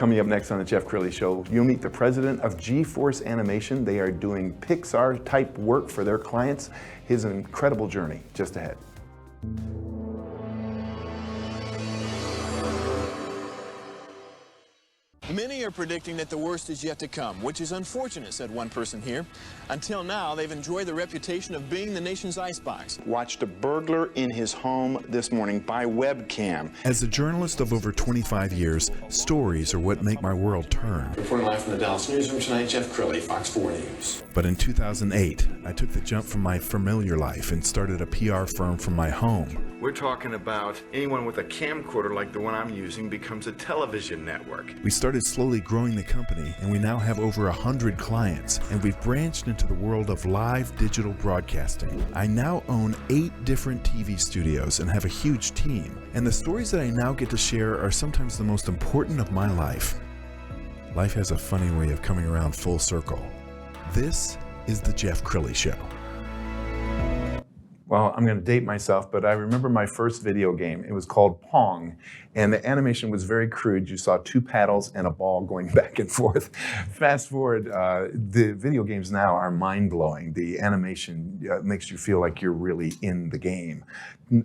Coming up next on the Jeff Crilley Show, you'll meet the president of gForce Animation. They are doing Pixar-type work for their clients. His incredible journey just ahead. Many are predicting that the worst is yet to come, which is unfortunate, said one person here. Until now, they've enjoyed the reputation of being the nation's icebox. Watched a burglar in his home this morning by webcam. As a journalist of over 25 years, stories are what make my world turn. Reporting live from the Dallas newsroom tonight, Jeff Crilley, Fox 4 News. But in 2008, I took the jump from my familiar life and started a PR firm from my home. We're talking about anyone with a camcorder like the one I'm using becomes a television network. We started slowly growing the company, and we now have over 100 clients, and we've branched into the world of live digital broadcasting. I now own 8 different TV studios and have a huge team, and the stories that I now get to share are sometimes the most important of my life. Life has a funny way of coming around full circle. This is the Jeff Crilley Show. Well, I'm going to date myself, but I remember my first video game. It was called Pong, and the animation was very crude. You saw 2 paddles and a ball going back and forth. Fast forward, the video games now are mind-blowing. The animation makes you feel like you're really in the game.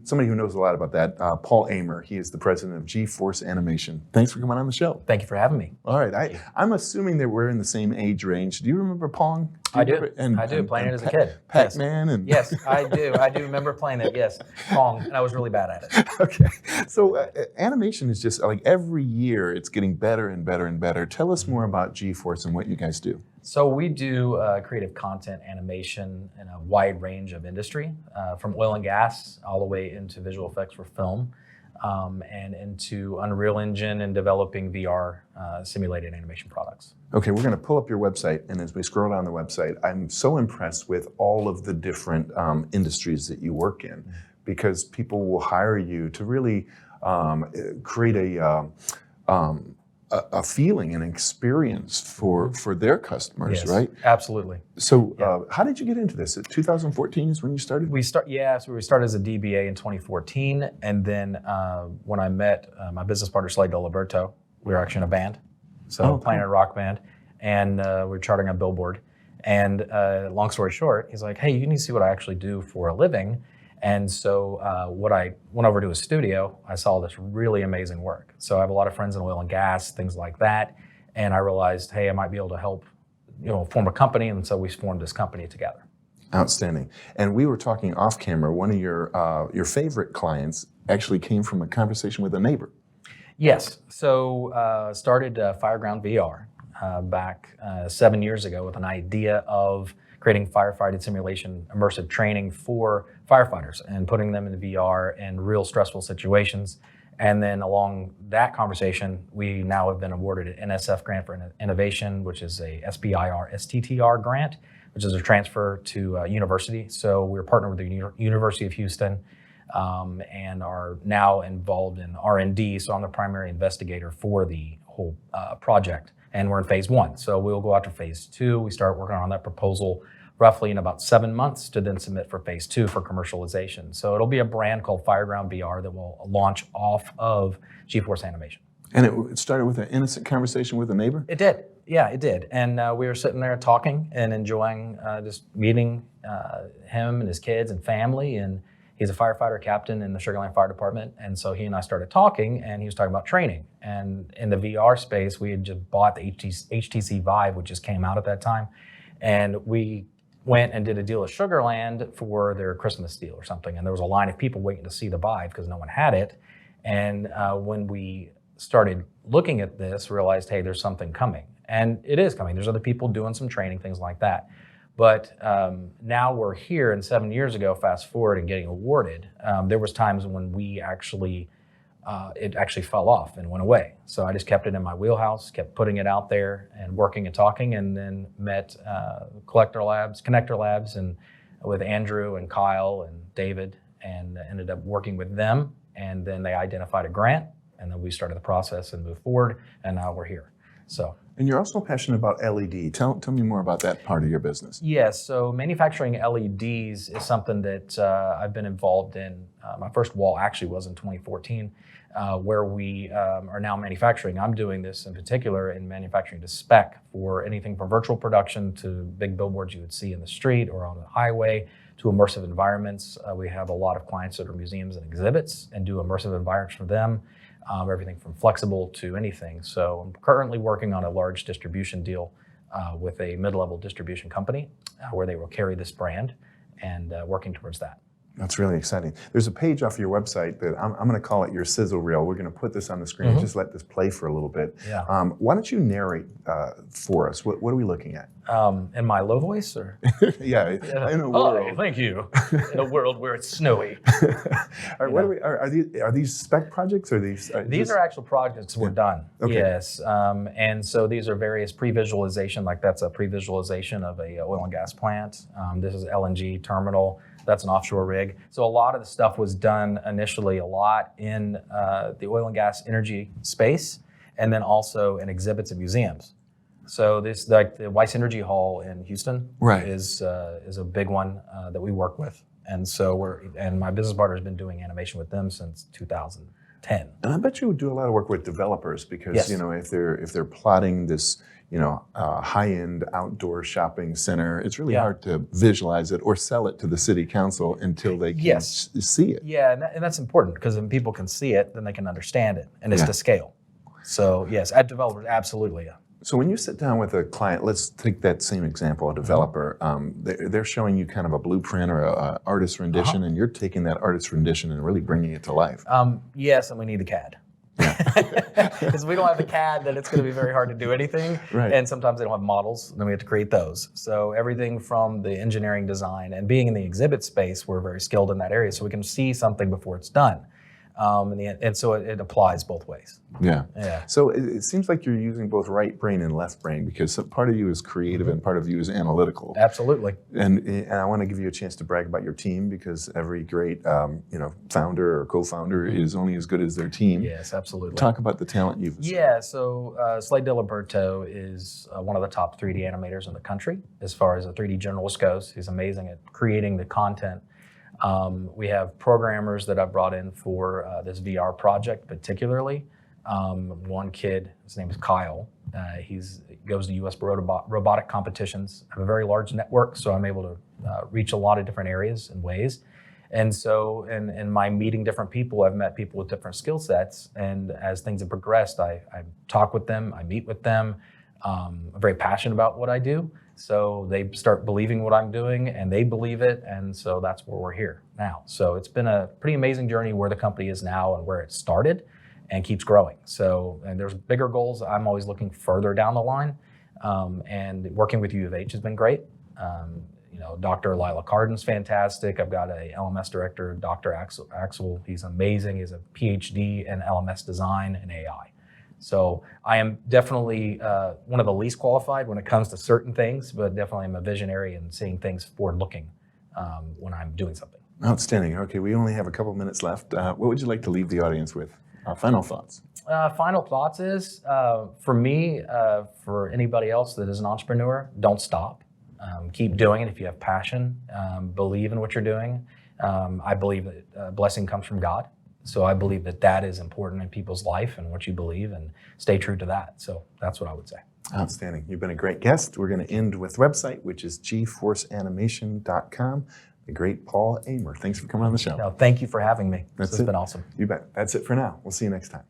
Somebody who knows a lot about that, Paul Ehmer. He is the president of gForce Animation. Thanks for coming on the show. Thank you for having me. All right, I'm assuming that we're in the same age range. Do you remember Pong? I do. I do. Playing it as a kid. Pac-Man and yes, I do. I do remember playing it. Yes, Pong, and I was really bad at it. Okay, so animation is just like every year it's getting better and better and better. Tell us more about gForce and what you guys do. So we do creative content animation in a wide range of industry, from oil and gas all the way into visual effects for film, and into Unreal Engine and developing VR simulated animation products. Okay, we're going to pull up your website, and as we scroll down the website, I'm so impressed with all of the different industries that you work in, because people will hire you to really create a feeling, an experience for their customers, Yes, right? Absolutely. So how did you get into this? 2014 is when you started? So we started as a DBA in 2014, and then when I met my business partner, Slade Diliberto, we were actually in a band, playing in a rock band, and we were charting a billboard. And long story short, he's like, "Hey, you need to see what I actually do for a living." And so when I went over to his studio, I saw this really amazing work. So I have a lot of friends in oil and gas, things like that. And I realized, hey, I might be able to help, form a company. And so we formed this company together. Outstanding. And we were talking off camera. One of your favorite clients actually came from a conversation with a neighbor. Yes. So started Fireground VR back 7 years ago with an idea of creating firefighting simulation immersive training for firefighters and putting them in VR in real stressful situations. And then along that conversation, we now have been awarded an NSF grant for innovation, which is a SBIR-STTR grant, which is a transfer to a university. So we're partnered with the University of Houston and are now involved in R&D. So I'm the primary investigator for the whole project. And we're in phase 1. So we'll go out to phase 2. We start working on that proposal roughly in about 7 months to then submit for phase 2 for commercialization. So it'll be a brand called Fireground VR that will launch off of gForce Animation. And it started with an innocent conversation with a neighbor? It did. Yeah, it did. And we were sitting there talking and enjoying just meeting him and his kids and family. And he's a firefighter captain in the Sugar Land Fire Department. And so he and I started talking, and he was talking about training. And in the VR space, we had just bought the HTC Vive, which just came out at that time. And we went and did a deal at Sugar Land for their Christmas deal or something. And there was a line of people waiting to see the Vive because no one had it. And when we started looking at this, realized, hey, there's something coming. And it is coming. There's other people doing some training, things like that. But now we're here, and 7 years ago, fast forward and getting awarded, there was times when we actually, it actually fell off and went away. So I just kept it in my wheelhouse, kept putting it out there and working and talking, and then met Connector Labs, and with Andrew and Kyle and David, and ended up working with them. And then they identified a grant, and then we started the process and moved forward, and now we're here. So. And you're also passionate about LED. Tell me more about that part of your business. Yes, so manufacturing LEDs is something that I've been involved in. My first wall actually was in 2014. where we are now manufacturing. I'm doing this in particular in manufacturing to spec for anything from virtual production to big billboards you would see in the street or on the highway to immersive environments. We have a lot of clients that are museums and exhibits and do immersive environments for them, everything from flexible to anything. So I'm currently working on a large distribution deal with a mid-level distribution company where they will carry this brand and working towards that. That's really exciting. There's a page off your website that I'm going to call it your sizzle reel. We're going to put this on the screen and just let this play for a little bit. Yeah. Why don't you narrate for us? What are we looking at? In my low voice, or? Yeah, in a world. Oh, thank you. In a world where it's snowy. All right, are these spec projects or these? These are actual projects we're done. Okay. Yes, and so these are various pre-visualization. Like that's a pre-visualization of a oil and gas plant. This is LNG terminal. That's an offshore rig. So a lot of the stuff was done initially a lot in the oil and gas energy space, and then also in exhibits and museums. So this, like the Weiss Energy Hall in Houston, Right. is a big one that we work with, and so my business partner has been doing animation with them since 2010. And I bet you would do a lot of work with developers because Yes. if they're plotting this high-end outdoor shopping center, it's really hard to visualize it or sell it to the city council until they can see it. Yeah, and that's important because when people can see it, then they can understand it, and it's to scale. So yes, at developers, absolutely. Yeah. So when you sit down with a client, let's take that same example, a developer, they're showing you kind of a blueprint or an artist rendition, and you're taking that artist rendition and really bringing it to life. Yes, and we need a CAD. Because we don't have the CAD, then it's going to be very hard to do anything. Right. And sometimes they don't have models, then we have to create those. So everything from the engineering design and being in the exhibit space, we're very skilled in that area, so we can see something before it's done. And so it applies both ways. Yeah. Yeah. So it seems like you're using both right brain and left brain because part of you is creative and part of you is analytical. Absolutely. And I want to give you a chance to brag about your team because every great founder or co-founder is only as good as their team. Yes, absolutely. Talk about the talent you've assembled. Yeah, so Slade Diliberto is one of the top 3D animators in the country as far as a 3D generalist goes. He's amazing at creating the content. We have programmers that I've brought in for this VR project particularly. One kid, his name is Kyle. He goes to U.S. robotic competitions. I have a very large network, so I'm able to reach a lot of different areas and ways. And so in my meeting different people, I've met people with different skill sets. And as things have progressed, I talk with them, I meet with them. I'm very passionate about what I do. So they start believing what I'm doing and they believe it. And so that's where we're here now. So it's been a pretty amazing journey where the company is now and where it started and keeps growing. So, and there's bigger goals. I'm always looking further down the line. And working with U of H has been great. Dr. Lila Cardin's fantastic. I've got a LMS director, Dr. Axel. He's amazing. He's a PhD in LMS design and AI. So I am definitely one of the least qualified when it comes to certain things, but definitely I'm a visionary and seeing things forward-looking when I'm doing something. Outstanding. Okay, we only have a couple minutes left. What would you like to leave the audience with? Final thoughts. Final thoughts is, for me, for anybody else that is an entrepreneur, don't stop. Keep doing it if you have passion. Believe in what you're doing. I believe that blessing comes from God. So I believe that is important in people's life and what you believe, and stay true to that. So that's what I would say. Outstanding. You've been a great guest. We're going to end with the website, which is gForceanimation.com. The great Paul Ehmer. Thanks for coming on the show. No, thank you for having me. That's This has been awesome. You bet. That's it for now. We'll see you next time.